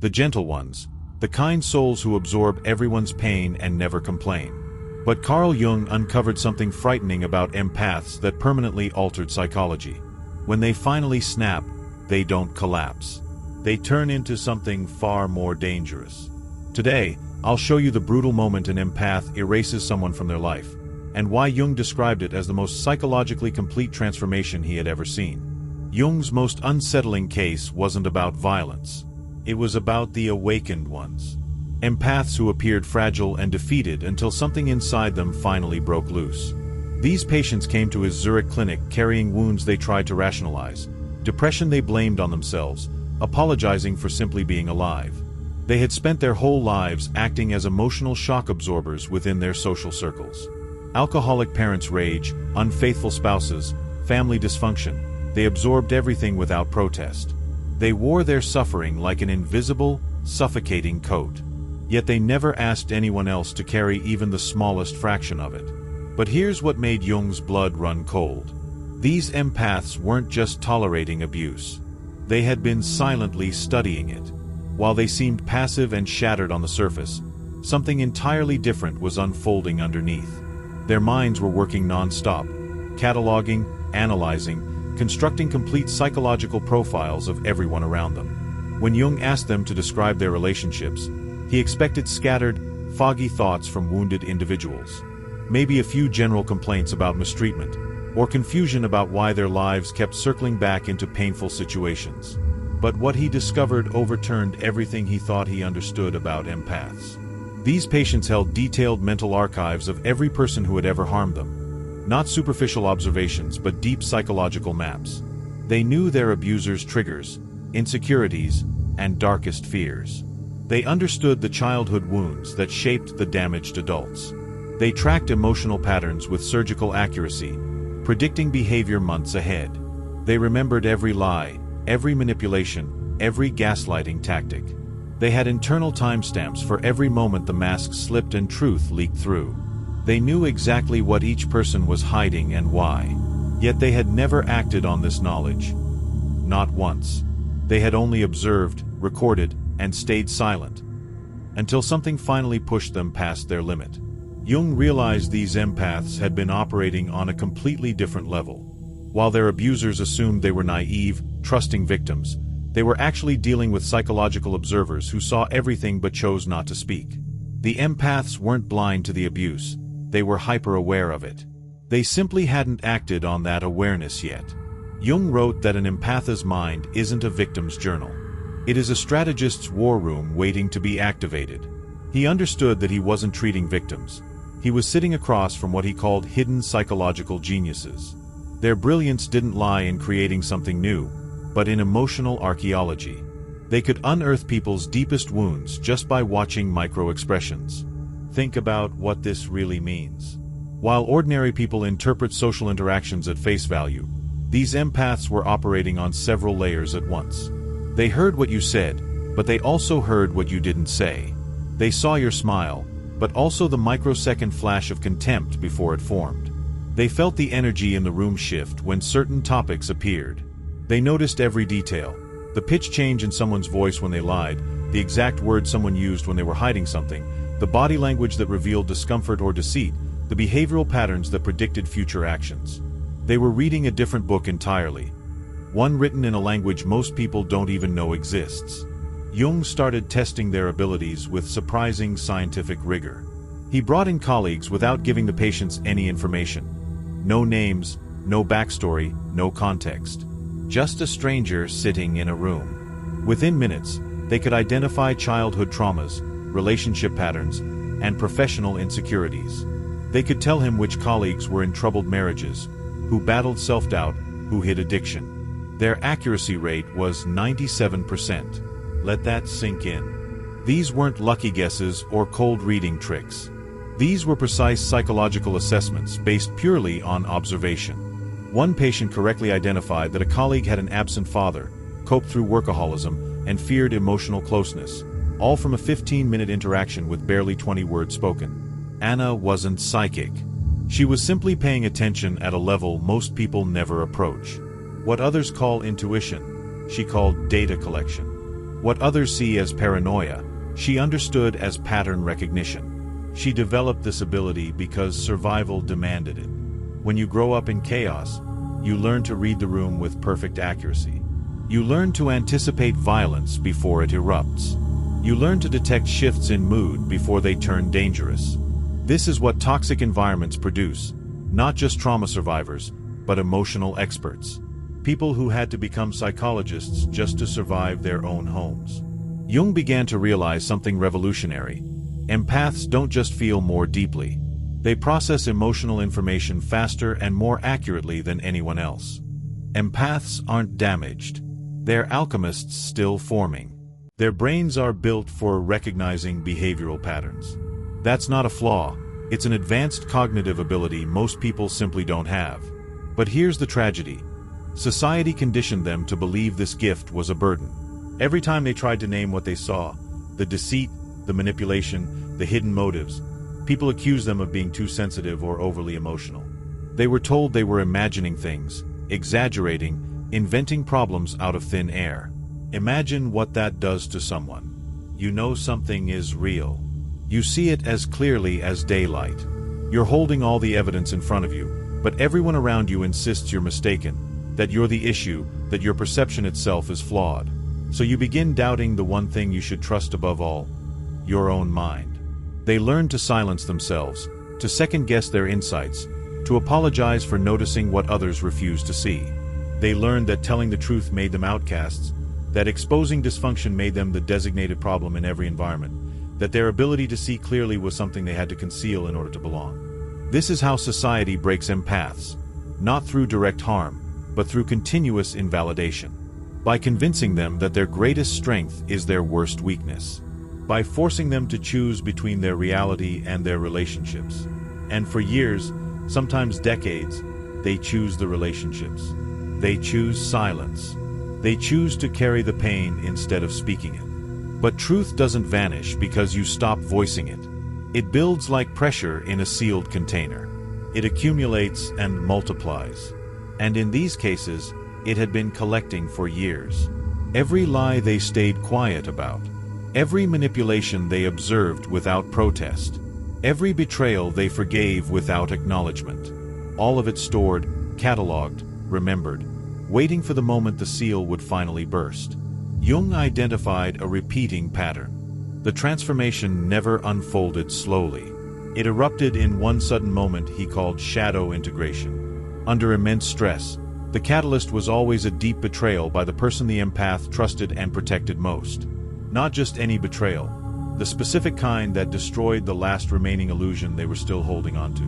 the gentle ones, the kind souls who absorb everyone's pain and never complain. But Carl Jung uncovered something frightening about empaths that permanently altered psychology. When they finally snap, they don't collapse. They turn into something far more dangerous. Today, I'll show you the brutal moment an empath erases someone from their life, and why Jung described it as the most psychologically complete transformation he had ever seen. Jung's most unsettling case wasn't about violence. It was about the awakened ones. Empaths who appeared fragile and defeated until something inside them finally broke loose. These patients came to his Zurich clinic carrying wounds they tried to rationalize, depression they blamed on themselves, apologizing for simply being alive. They had spent their whole lives acting as emotional shock absorbers within their social circles. Alcoholic parents' rage, unfaithful spouses, family dysfunction, they absorbed everything without protest. They wore their suffering like an invisible, suffocating coat. Yet they never asked anyone else to carry even the smallest fraction of it. But here's what made Jung's blood run cold. These empaths weren't just tolerating abuse. They had been silently studying it. While they seemed passive and shattered on the surface, something entirely different was unfolding underneath. Their minds were working non-stop, cataloging, analyzing, constructing complete psychological profiles of everyone around them. When Jung asked them to describe their relationships, he expected scattered, foggy thoughts from wounded individuals. Maybe a few general complaints about mistreatment, or confusion about why their lives kept circling back into painful situations. But what he discovered overturned everything he thought he understood about empaths. These patients held detailed mental archives of every person who had ever harmed them. Not superficial observations, but deep psychological maps. They knew their abusers' triggers, insecurities, and darkest fears. They understood the childhood wounds that shaped the damaged adults. They tracked emotional patterns with surgical accuracy, predicting behavior months ahead. They remembered every lie, every manipulation, every gaslighting tactic. They had internal timestamps for every moment the mask slipped and truth leaked through. They knew exactly what each person was hiding and why. Yet they had never acted on this knowledge. Not once. They had only observed, recorded, and stayed silent. Until something finally pushed them past their limit. Jung realized these empaths had been operating on a completely different level. While their abusers assumed they were naive, trusting victims, they were actually dealing with psychological observers who saw everything but chose not to speak. The empaths weren't blind to the abuse, they were hyper-aware of it. They simply hadn't acted on that awareness yet. Jung wrote that an empath's mind isn't a victim's journal. It is a strategist's war room waiting to be activated. He understood that he wasn't treating victims. He was sitting across from what he called hidden psychological geniuses. Their brilliance didn't lie in creating something new, but in emotional archaeology. They could unearth people's deepest wounds just by watching micro-expressions. Think about what this really means. While ordinary people interpret social interactions at face value, these empaths were operating on several layers at once. They heard what you said, but they also heard what you didn't say. They saw your smile, but also the microsecond flash of contempt before it formed. They felt the energy in the room shift when certain topics appeared. They noticed every detail. The pitch change in someone's voice when they lied, the exact word someone used when they were hiding something, the body language that revealed discomfort or deceit, the behavioral patterns that predicted future actions. They were reading a different book entirely. One written in a language most people don't even know exists. Jung started testing their abilities with surprising scientific rigor. He brought in colleagues without giving the patients any information. No names, no backstory, no context. Just a stranger sitting in a room. Within minutes, they could identify childhood traumas, relationship patterns, and professional insecurities. They could tell him which colleagues were in troubled marriages, who battled self-doubt, who hid addiction. Their accuracy rate was 97%. Let that sink in. These weren't lucky guesses or cold reading tricks. These were precise psychological assessments based purely on observation. One patient correctly identified that a colleague had an absent father, coped through workaholism, and feared emotional closeness, all from a 15-minute interaction with barely 20 words spoken. Anna wasn't psychic. She was simply paying attention at a level most people never approach. What others call intuition, she called data collection. What others see as paranoia, she understood as pattern recognition. She developed this ability because survival demanded it. When you grow up in chaos, you learn to read the room with perfect accuracy. You learn to anticipate violence before it erupts. You learn to detect shifts in mood before they turn dangerous. This is what toxic environments produce, not just trauma survivors, but emotional experts. People who had to become psychologists just to survive their own homes. Jung began to realize something revolutionary. Empaths don't just feel more deeply. They process emotional information faster and more accurately than anyone else. Empaths aren't damaged. They're alchemists still forming. Their brains are built for recognizing behavioral patterns. That's not a flaw. It's an advanced cognitive ability most people simply don't have. But here's the tragedy. Society conditioned them to believe this gift was a burden. Every time they tried to name what they saw, the deceit, the manipulation, the hidden motives, people accused them of being too sensitive or overly emotional. They were told they were imagining things, exaggerating, inventing problems out of thin air. Imagine what that does to someone. You know something is real. You see it as clearly as daylight. You're holding all the evidence in front of you, but everyone around you insists you're mistaken, that you're the issue, that your perception itself is flawed. So you begin doubting the one thing you should trust above all, your own mind. They learn to silence themselves, to second-guess their insights, to apologize for noticing what others refuse to see. They learned that telling the truth made them outcasts, that exposing dysfunction made them the designated problem in every environment, that their ability to see clearly was something they had to conceal in order to belong. This is how society breaks empaths, not through direct harm, but through continuous invalidation. By convincing them that their greatest strength is their worst weakness. By forcing them to choose between their reality and their relationships. And for years, sometimes decades, they choose the relationships. They choose silence. They choose to carry the pain instead of speaking it. But truth doesn't vanish because you stop voicing it. It builds like pressure in a sealed container. It accumulates and multiplies. And in these cases, it had been collecting for years. Every lie they stayed quiet about. Every manipulation they observed without protest. Every betrayal they forgave without acknowledgement. All of it stored, cataloged, remembered, waiting for the moment the seal would finally burst. Jung identified a repeating pattern. The transformation never unfolded slowly. It erupted in one sudden moment he called shadow integration. Under immense stress, the catalyst was always a deep betrayal by the person the empath trusted and protected most. Not just any betrayal, the specific kind that destroyed the last remaining illusion they were still holding onto.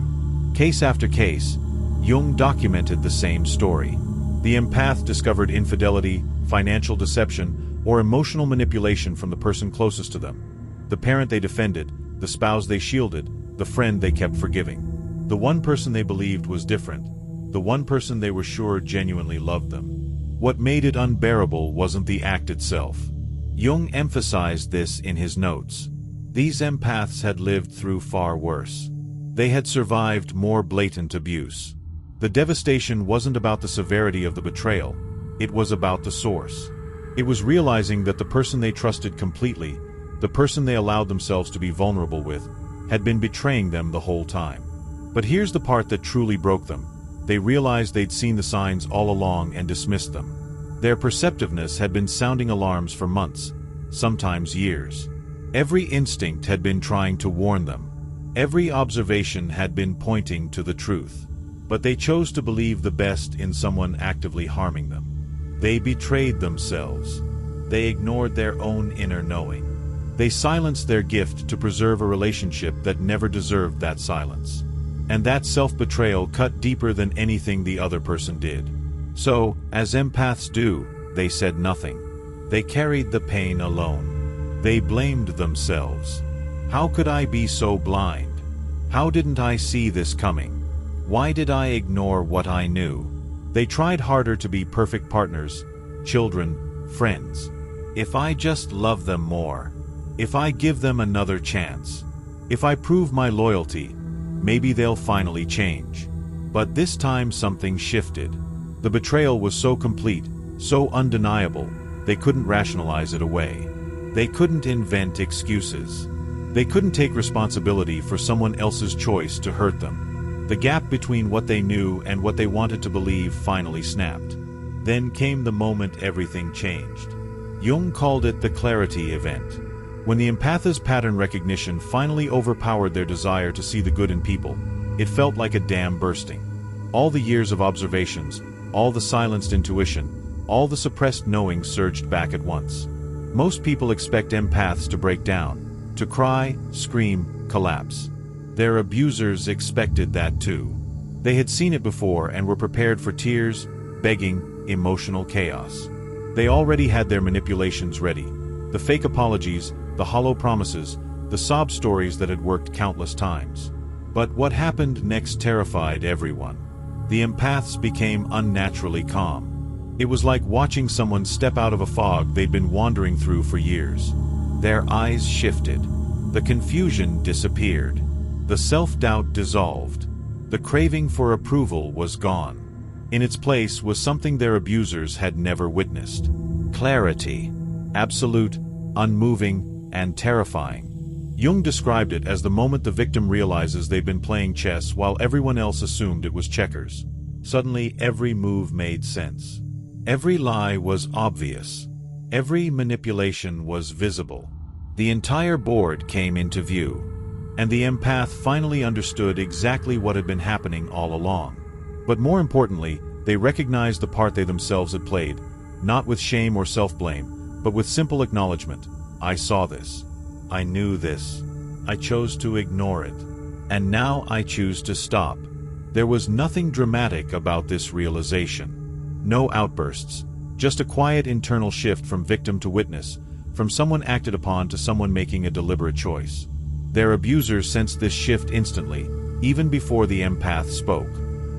Case after case, Jung documented the same story. The empath discovered infidelity, financial deception, or emotional manipulation from the person closest to them. The parent they defended, the spouse they shielded, the friend they kept forgiving. The one person they believed was different. The one person they were sure genuinely loved them. What made it unbearable wasn't the act itself. Jung emphasized this in his notes. These empaths had lived through far worse. They had survived more blatant abuse. The devastation wasn't about the severity of the betrayal, it was about the source. It was realizing that the person they trusted completely, the person they allowed themselves to be vulnerable with, had been betraying them the whole time. But here's the part that truly broke them. They realized they'd seen the signs all along and dismissed them. Their perceptiveness had been sounding alarms for months, sometimes years. Every instinct had been trying to warn them. Every observation had been pointing to the truth. But they chose to believe the best in someone actively harming them. They betrayed themselves. They ignored their own inner knowing. They silenced their gift to preserve a relationship that never deserved that silence. And that self-betrayal cut deeper than anything the other person did. So, as empaths do, they said nothing. They carried the pain alone. They blamed themselves. How could I be so blind? How didn't I see this coming? Why did I ignore what I knew? They tried harder to be perfect partners, children, friends. If I just love them more. If I give them another chance. If I prove my loyalty, maybe they'll finally change. But this time something shifted. The betrayal was so complete, so undeniable, They couldn't rationalize it away. They couldn't invent excuses. They couldn't take responsibility for someone else's choice to hurt them. The gap between what they knew and what they wanted to believe finally snapped. Then came the moment everything changed. Jung called it the clarity event. When the empath's pattern recognition finally overpowered their desire to see the good in people, it felt like a dam bursting. All the years of observations, all the silenced intuition, all the suppressed knowing surged back at once. Most people expect empaths to break down, to cry, scream, collapse. Their abusers expected that too. They had seen it before and were prepared for tears, begging, emotional chaos. They already had their manipulations ready. The fake apologies, the hollow promises, the sob stories that had worked countless times. But what happened next terrified everyone. The empaths became unnaturally calm. It was like watching someone step out of a fog they'd been wandering through for years. Their eyes shifted. The confusion disappeared. The self-doubt dissolved. The craving for approval was gone. In its place was something their abusers had never witnessed. Clarity. Absolute, unmoving, and terrifying. Jung described it as the moment the victim realizes they've been playing chess while everyone else assumed it was checkers. Suddenly, every move made sense. Every lie was obvious. Every manipulation was visible. The entire board came into view. And the empath finally understood exactly what had been happening all along. But more importantly, they recognized the part they themselves had played, not with shame or self-blame, but with simple acknowledgement. I saw this. I knew this. I chose to ignore it. And now I choose to stop. There was nothing dramatic about this realization. No outbursts, just a quiet internal shift from victim to witness, from someone acted upon to someone making a deliberate choice. Their abusers sensed this shift instantly, even before the empath spoke.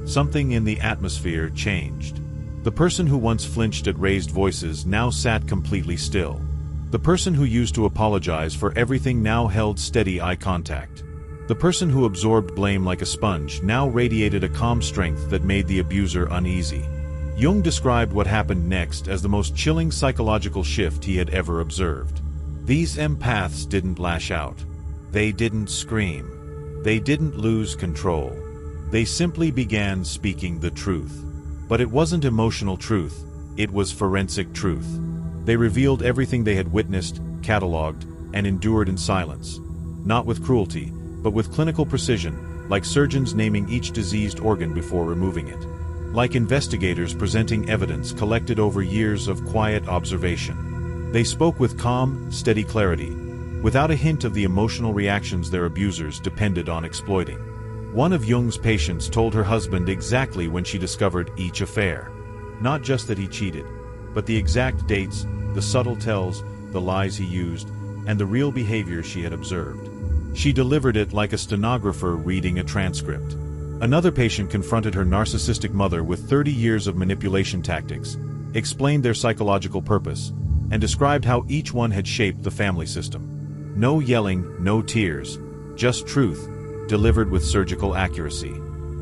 Something in the atmosphere changed. The person who once flinched at raised voices now sat completely still. The person who used to apologize for everything now held steady eye contact. The person who absorbed blame like a sponge now radiated a calm strength that made the abuser uneasy. Jung described what happened next as the most chilling psychological shift he had ever observed. These empaths didn't lash out. They didn't scream. They didn't lose control. They simply began speaking the truth. But it wasn't emotional truth, it was forensic truth. They revealed everything they had witnessed, catalogued, and endured in silence. Not with cruelty, but with clinical precision, like surgeons naming each diseased organ before removing it. Like investigators presenting evidence collected over years of quiet observation. They spoke with calm, steady clarity, without a hint of the emotional reactions their abusers depended on exploiting. One of Jung's patients told her husband exactly when she discovered each affair. Not just that he cheated, but the exact dates, the subtle tells, the lies he used, and the real behavior she had observed. She delivered it like a stenographer reading a transcript. Another patient confronted her narcissistic mother with 30 years of manipulation tactics, explained their psychological purpose, and described how each one had shaped the family system. No yelling, no tears, just truth, delivered with surgical accuracy.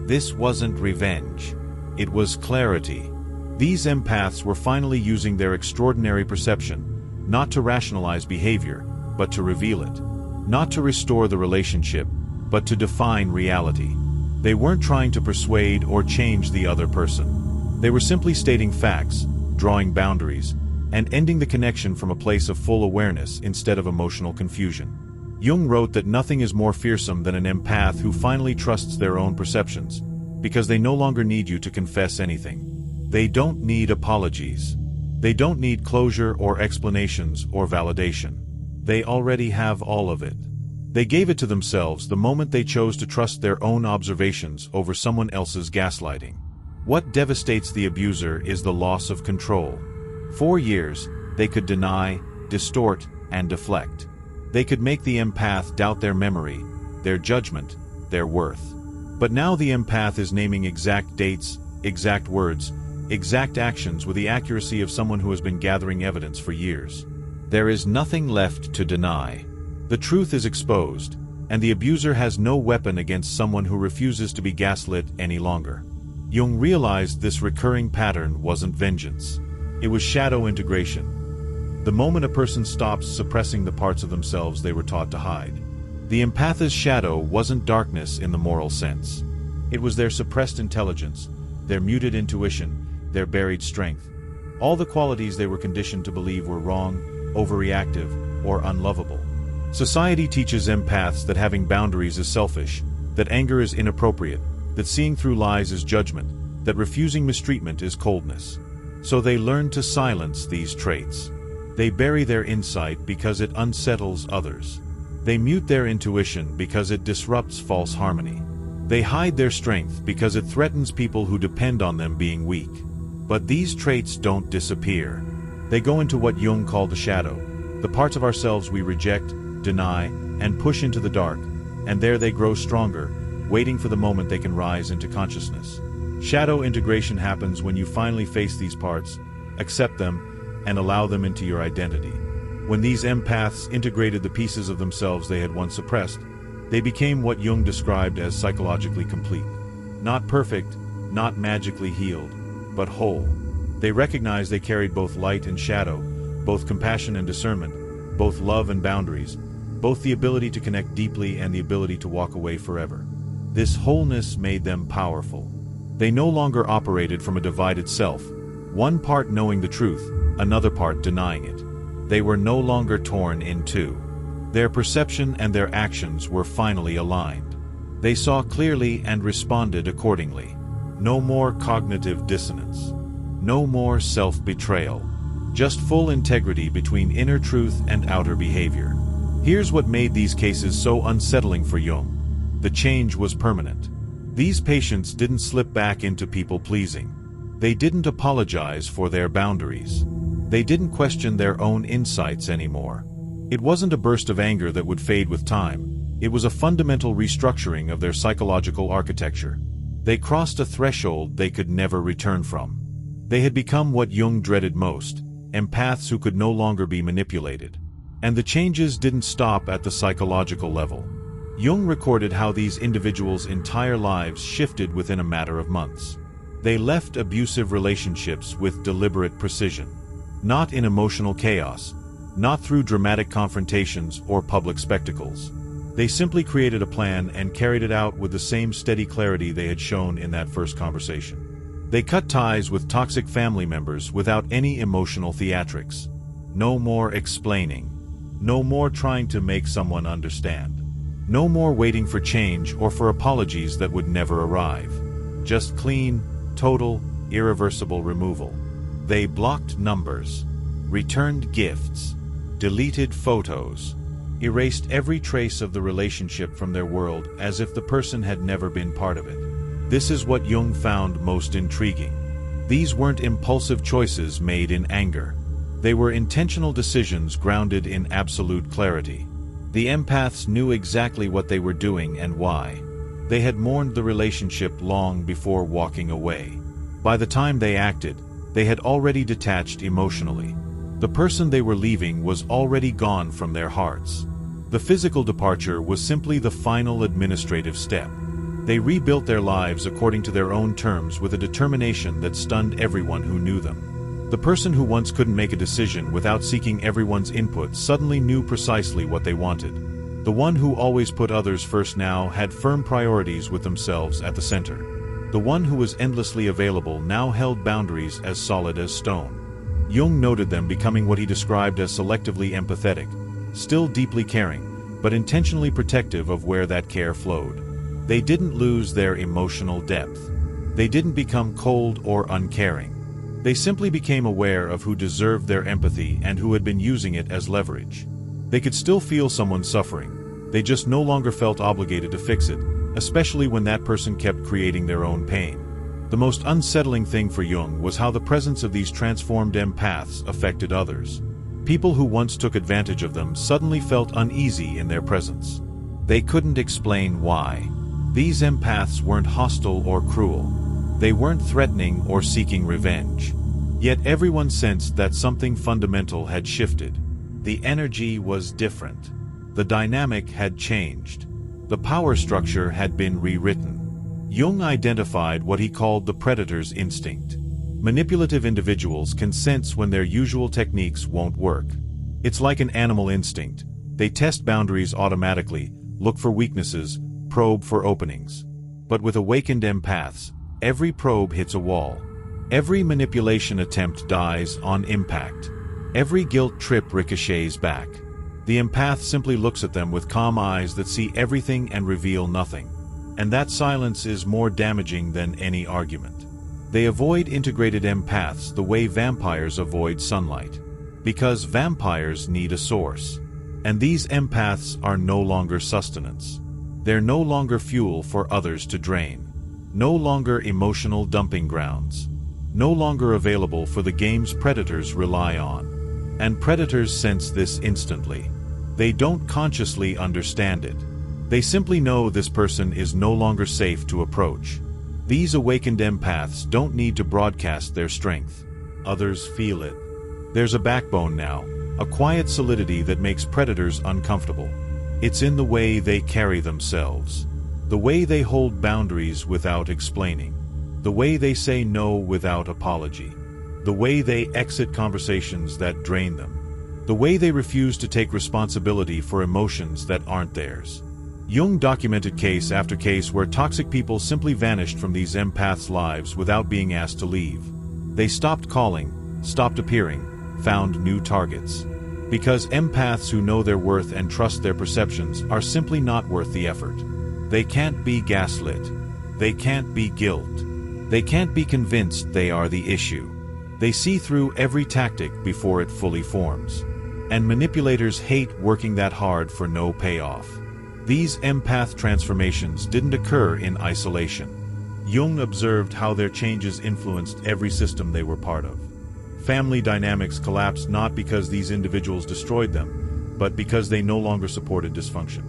This wasn't revenge. It was clarity. These empaths were finally using their extraordinary perception, not to rationalize behavior, but to reveal it. Not to restore the relationship, but to define reality. They weren't trying to persuade or change the other person. They were simply stating facts, drawing boundaries, and ending the connection from a place of full awareness instead of emotional confusion. Jung wrote that nothing is more fearsome than an empath who finally trusts their own perceptions, because they no longer need you to confess anything. They don't need apologies. They don't need closure or explanations or validation. They already have all of it. They gave it to themselves the moment they chose to trust their own observations over someone else's gaslighting. What devastates the abuser is the loss of control. For years, they could deny, distort, and deflect. They could make the empath doubt their memory, their judgment, their worth. But now the empath is naming exact dates, exact words, exact actions with the accuracy of someone who has been gathering evidence for years. There is nothing left to deny. The truth is exposed, and the abuser has no weapon against someone who refuses to be gaslit any longer. Jung realized this recurring pattern wasn't vengeance. It was shadow integration. the moment a person stops suppressing the parts of themselves they were taught to hide. The empath's shadow wasn't darkness in the moral sense. It was their suppressed intelligence, their muted intuition, their buried strength. All the qualities they were conditioned to believe were wrong, overreactive, or unlovable. Society teaches empaths that having boundaries is selfish, that anger is inappropriate, that seeing through lies is judgment, that refusing mistreatment is coldness. So they learn to silence these traits. They bury their insight because it unsettles others. They mute their intuition because it disrupts false harmony. They hide their strength because it threatens people who depend on them being weak. But these traits don't disappear. They go into what Jung called the shadow, the parts of ourselves we reject, deny, and push into the dark, and there they grow stronger, waiting for the moment they can rise into consciousness. Shadow integration happens when you finally face these parts, accept them, and allow them into your identity. When these empaths integrated the pieces of themselves they had once suppressed, they became what Jung described as psychologically complete. Not perfect, not magically healed, but whole. They recognized they carried both light and shadow, both compassion and discernment, both love and boundaries, both the ability to connect deeply and the ability to walk away forever. This wholeness made them powerful. They no longer operated from a divided self, one part knowing the truth, another part denying it. They were no longer torn in two. Their perception and their actions were finally aligned. They saw clearly and responded accordingly. No more cognitive dissonance. No more self-betrayal. Just full integrity between inner truth and outer behavior. Here's what made these cases so unsettling for Jung. The change was permanent. These patients didn't slip back into people-pleasing. They didn't apologize for their boundaries. They didn't question their own insights anymore. It wasn't a burst of anger that would fade with time. It was a fundamental restructuring of their psychological architecture. They crossed a threshold they could never return from. They had become what Jung dreaded most, empaths who could no longer be manipulated. And the changes didn't stop at the psychological level. Jung recorded how these individuals' entire lives shifted within a matter of months. They left abusive relationships with deliberate precision. Not in emotional chaos, not through dramatic confrontations or public spectacles. They simply created a plan and carried it out with the same steady clarity they had shown in that first conversation. They cut ties with toxic family members without any emotional theatrics. No more explaining. No more trying to make someone understand. No more waiting for change or for apologies that would never arrive. Just clean, total, irreversible removal. They blocked numbers, returned gifts, deleted photos, erased every trace of the relationship from their world as if the person had never been part of it. This is what Jung found most intriguing. These weren't impulsive choices made in anger. They were intentional decisions grounded in absolute clarity. The empaths knew exactly what they were doing and why. They had mourned the relationship long before walking away. By the time they acted, they had already detached emotionally. The person they were leaving was already gone from their hearts. The physical departure was simply the final administrative step. They rebuilt their lives according to their own terms with a determination that stunned everyone who knew them. The person who once couldn't make a decision without seeking everyone's input suddenly knew precisely what they wanted. The one who always put others first now had firm priorities with themselves at the center. The one who was endlessly available now held boundaries as solid as stone. Jung noted them becoming what he described as selectively empathetic, still deeply caring, but intentionally protective of where that care flowed. They didn't lose their emotional depth. They didn't become cold or uncaring. They simply became aware of who deserved their empathy and who had been using it as leverage. They could still feel someone suffering. They just no longer felt obligated to fix it, especially when that person kept creating their own pain. The most unsettling thing for Jung was how the presence of these transformed empaths affected others. People who once took advantage of them suddenly felt uneasy in their presence. They couldn't explain why. These empaths weren't hostile or cruel. They weren't threatening or seeking revenge. Yet everyone sensed that something fundamental had shifted. The energy was different. The dynamic had changed. The power structure had been rewritten. Jung identified what he called the predator's instinct. Manipulative individuals can sense when their usual techniques won't work. It's like an animal instinct. They test boundaries automatically, look for weaknesses, probe for openings. But with awakened empaths, every probe hits a wall. Every manipulation attempt dies on impact. Every guilt trip ricochets back. The empath simply looks at them with calm eyes that see everything and reveal nothing. And that silence is more damaging than any argument. They avoid integrated empaths the way vampires avoid sunlight. Because vampires need a source. And these empaths are no longer sustenance. They're no longer fuel for others to drain. No longer emotional dumping grounds. No longer available for the game's predators rely on. And predators sense this instantly. They don't consciously understand it. They simply know this person is no longer safe to approach. These awakened empaths don't need to broadcast their strength. Others feel it. There's a backbone now, a quiet solidity that makes predators uncomfortable. It's in the way they carry themselves. The way they hold boundaries without explaining. The way they say no without apology. The way they exit conversations that drain them. The way they refuse to take responsibility for emotions that aren't theirs. Jung documented case after case where toxic people simply vanished from these empaths' lives without being asked to leave. They stopped calling, stopped appearing, found new targets. Because empaths who know their worth and trust their perceptions are simply not worth the effort. They can't be gaslit. They can't be guilt. They can't be convinced they are the issue. They see through every tactic before it fully forms. And manipulators hate working that hard for no payoff. These empath transformations didn't occur in isolation. Jung observed how their changes influenced every system they were part of. Family dynamics collapsed not because these individuals destroyed them, but because they no longer supported dysfunction.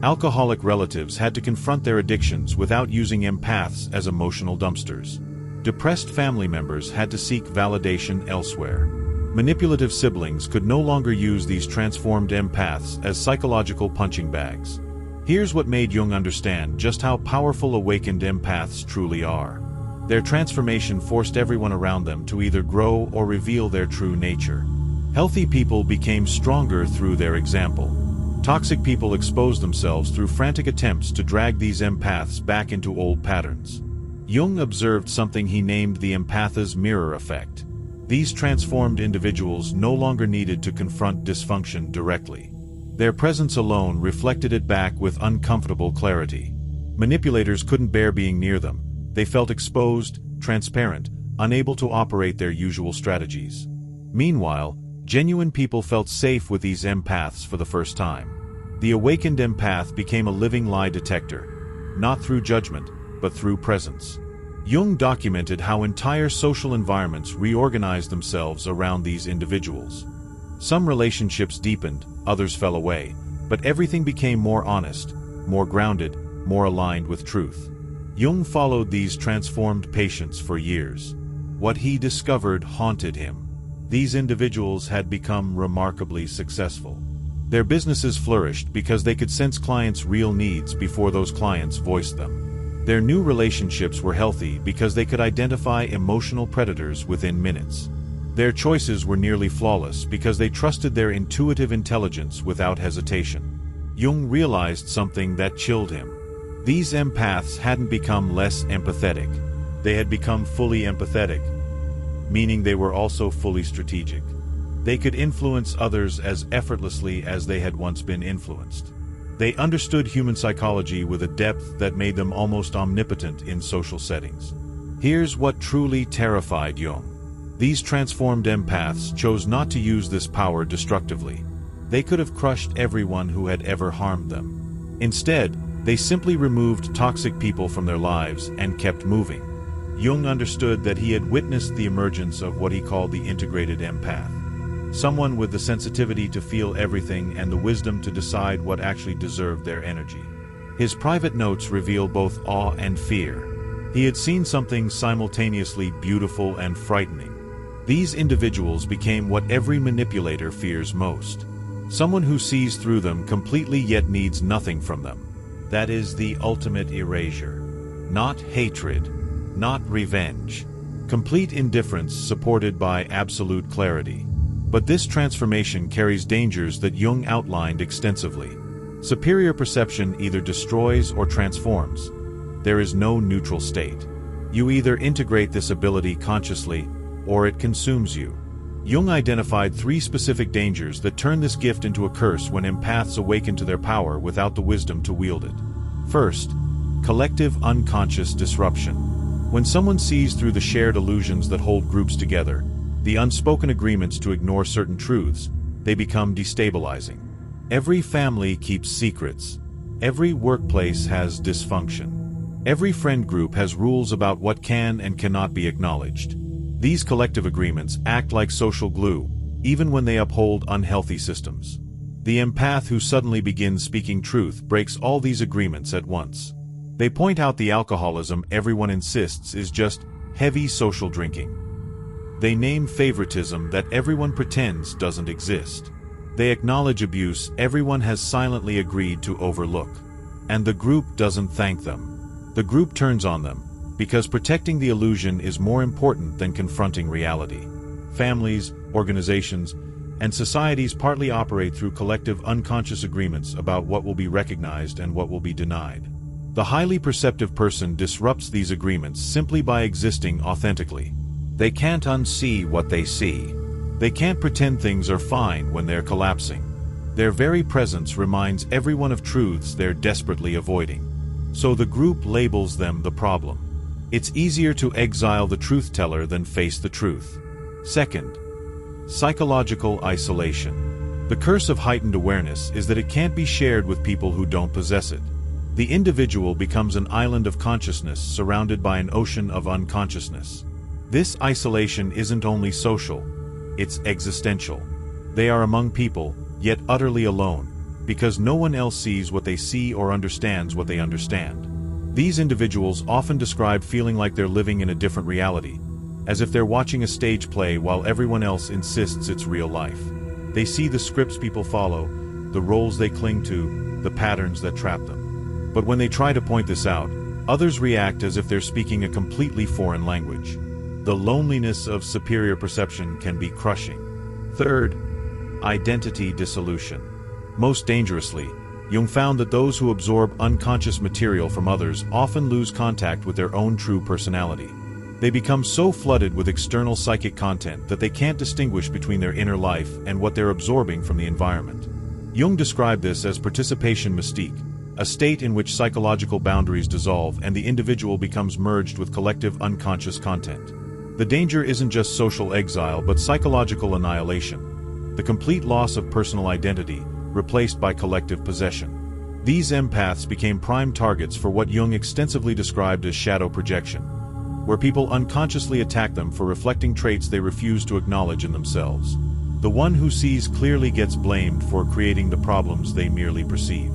Alcoholic relatives had to confront their addictions without using empaths as emotional dumpsters. Depressed family members had to seek validation elsewhere. Manipulative siblings could no longer use these transformed empaths as psychological punching bags. Here's what made Jung understand just how powerful awakened empaths truly are. Their transformation forced everyone around them to either grow or reveal their true nature. Healthy people became stronger through their example. Toxic people exposed themselves through frantic attempts to drag these empaths back into old patterns. Jung observed something he named the empath's mirror effect. These transformed individuals no longer needed to confront dysfunction directly. Their presence alone reflected it back with uncomfortable clarity. Manipulators couldn't bear being near them. They felt exposed, transparent, unable to operate their usual strategies. Meanwhile, genuine people felt safe with these empaths for the first time. The awakened empath became a living lie detector, not through judgment, but through presence. Jung documented how entire social environments reorganized themselves around these individuals. Some relationships deepened, others fell away, but everything became more honest, more grounded, more aligned with truth. Jung followed these transformed patients for years. What he discovered haunted him. These individuals had become remarkably successful. Their businesses flourished because they could sense clients' real needs before those clients voiced them. Their new relationships were healthy because they could identify emotional predators within minutes. Their choices were nearly flawless because they trusted their intuitive intelligence without hesitation. Jung realized something that chilled him. These empaths hadn't become less empathetic. They had become fully empathetic, meaning they were also fully strategic. They could influence others as effortlessly as they had once been influenced. They understood human psychology with a depth that made them almost omnipotent in social settings. Here's what truly terrified Jung. These transformed empaths chose not to use this power destructively. They could have crushed everyone who had ever harmed them. Instead, they simply removed toxic people from their lives and kept moving. Jung understood that he had witnessed the emergence of what he called the integrated empath. Someone with the sensitivity to feel everything and the wisdom to decide what actually deserved their energy. His private notes reveal both awe and fear. He had seen something simultaneously beautiful and frightening. These individuals became what every manipulator fears most. Someone who sees through them completely yet needs nothing from them. That is the ultimate erasure. Not hatred, not revenge, Complete indifference supported by absolute clarity. But this transformation carries dangers that Jung outlined extensively. Superior perception either destroys or transforms. There is no neutral state. You either integrate this ability consciously, or it consumes you. Jung identified 3 specific dangers that turn this gift into a curse when empaths awaken to their power without the wisdom to wield it. First, collective unconscious disruption. When someone sees through the shared illusions that hold groups together, the unspoken agreements to ignore certain truths, they become destabilizing. Every family keeps secrets. Every workplace has dysfunction. Every friend group has rules about what can and cannot be acknowledged. These collective agreements act like social glue, even when they uphold unhealthy systems. The empath who suddenly begins speaking truth breaks all these agreements at once. They point out the alcoholism everyone insists is just heavy social drinking. They name favoritism that everyone pretends doesn't exist. They acknowledge abuse everyone has silently agreed to overlook. And the group doesn't thank them. The group turns on them, because protecting the illusion is more important than confronting reality. Families, organizations, and societies partly operate through collective unconscious agreements about what will be recognized and what will be denied. The highly perceptive person disrupts these agreements simply by existing authentically. They can't unsee what they see. They can't pretend things are fine when they're collapsing. Their very presence reminds everyone of truths they're desperately avoiding. So the group labels them the problem. It's easier to exile the truth-teller than face the truth. Second, psychological isolation. The curse of heightened awareness is that it can't be shared with people who don't possess it. The individual becomes an island of consciousness surrounded by an ocean of unconsciousness. This isolation isn't only social, it's existential. They are among people, yet utterly alone, because no one else sees what they see or understands what they understand. These individuals often describe feeling like they're living in a different reality, as if they're watching a stage play while everyone else insists it's real life. They see the scripts people follow, the roles they cling to, the patterns that trap them. But when they try to point this out, others react as if they're speaking a completely foreign language. The loneliness of superior perception can be crushing. Third, identity dissolution. Most dangerously, Jung found that those who absorb unconscious material from others often lose contact with their own true personality. They become so flooded with external psychic content that they can't distinguish between their inner life and what they're absorbing from the environment. Jung described this as participation mystique, a state in which psychological boundaries dissolve and the individual becomes merged with collective unconscious content. The danger isn't just social exile but psychological annihilation, the complete loss of personal identity, replaced by collective possession. These empaths became prime targets for what Jung extensively described as shadow projection, where people unconsciously attack them for reflecting traits they refuse to acknowledge in themselves. The one who sees clearly gets blamed for creating the problems they merely perceive.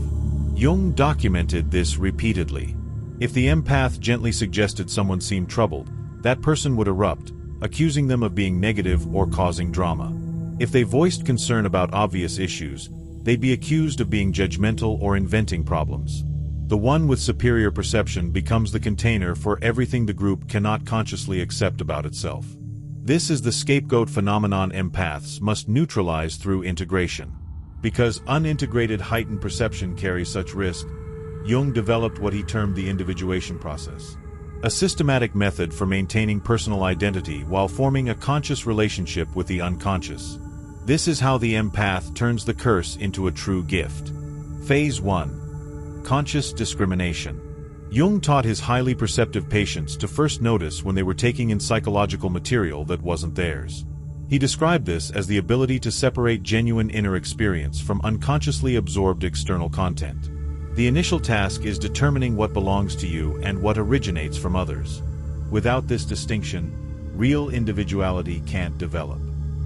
Jung documented this repeatedly. If the empath gently suggested someone seemed troubled, that person would erupt, accusing them of being negative or causing drama. If they voiced concern about obvious issues, they'd be accused of being judgmental or inventing problems. The one with superior perception becomes the container for everything the group cannot consciously accept about itself. This is the scapegoat phenomenon empaths must neutralize through integration. Because unintegrated heightened perception carries such risk, Jung developed what he termed the individuation process, a systematic method for maintaining personal identity while forming a conscious relationship with the unconscious. This is how the empath turns the curse into a true gift. Phase 1. Conscious discrimination. Jung taught his highly perceptive patients to first notice when they were taking in psychological material that wasn't theirs. He described this as the ability to separate genuine inner experience from unconsciously absorbed external content. The initial task is determining what belongs to you and what originates from others. Without this distinction, real individuality can't develop.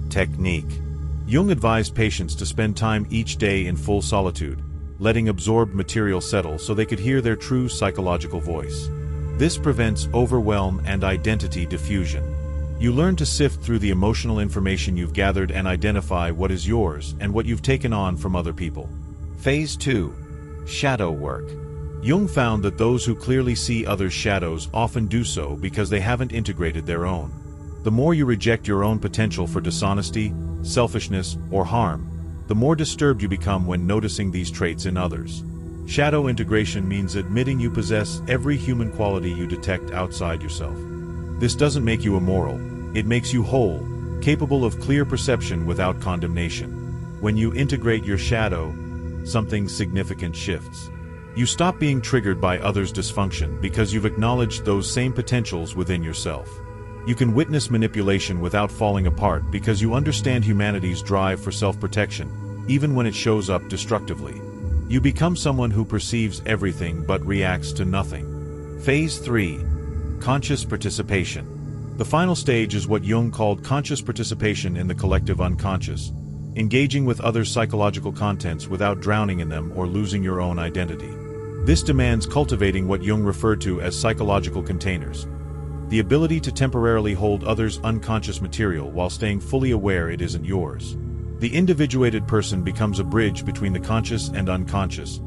Technique. Jung advised patients to spend time each day in full solitude, letting absorbed material settle so they could hear their true psychological voice. This prevents overwhelm and identity diffusion. You learn to sift through the emotional information you've gathered and identify what is yours and what you've taken on from other people. Phase 2. Shadow work. Jung found that those who clearly see others' shadows often do so because they haven't integrated their own. The more you reject your own potential for dishonesty, selfishness, or harm, the more disturbed you become when noticing these traits in others. Shadow integration means admitting you possess every human quality you detect outside yourself. This doesn't make you immoral, it makes you whole, capable of clear perception without condemnation. When you integrate your shadow, something significant shifts. You stop being triggered by others' dysfunction because you've acknowledged those same potentials within yourself. You can witness manipulation without falling apart because you understand humanity's drive for self-protection, even when it shows up destructively. You become someone who perceives everything but reacts to nothing. Phase 3. Conscious participation. The final stage is what Jung called conscious participation in the collective unconscious, engaging with others' psychological contents without drowning in them or losing your own identity. This demands cultivating what Jung referred to as psychological containers, the ability to temporarily hold others' unconscious material while staying fully aware it isn't yours. The individuated person becomes a bridge between the conscious and unconscious,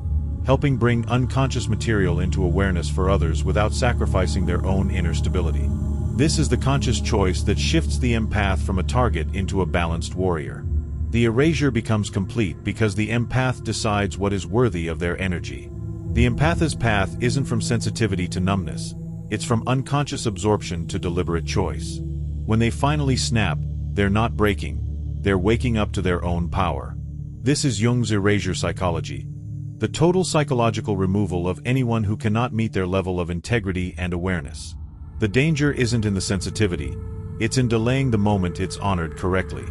helping bring unconscious material into awareness for others without sacrificing their own inner stability. This is the conscious choice that shifts the empath from a target into a balanced warrior. The erasure becomes complete because the empath decides what is worthy of their energy. The empath's path isn't from sensitivity to numbness, it's from unconscious absorption to deliberate choice. When they finally snap, they're not breaking, they're waking up to their own power. This is Jung's erasure psychology, the total psychological removal of anyone who cannot meet their level of integrity and awareness. The danger isn't in the sensitivity, it's in delaying the moment it's honored correctly.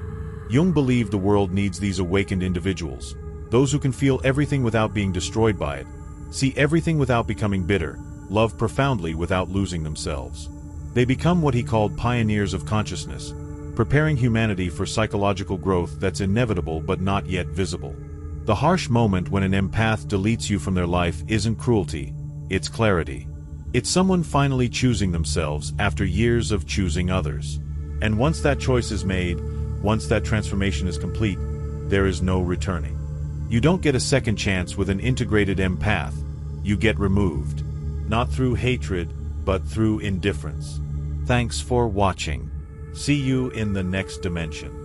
Jung believed the world needs these awakened individuals, those who can feel everything without being destroyed by it, see everything without becoming bitter, love profoundly without losing themselves. They become what he called pioneers of consciousness, preparing humanity for psychological growth that's inevitable but not yet visible. The harsh moment when an empath deletes you from their life isn't cruelty, it's clarity. It's someone finally choosing themselves after years of choosing others. And once that choice is made, once that transformation is complete, there is no returning. You don't get a second chance with an integrated empath, you get removed. Not through hatred, but through indifference. Thanks for watching. See you in the next dimension.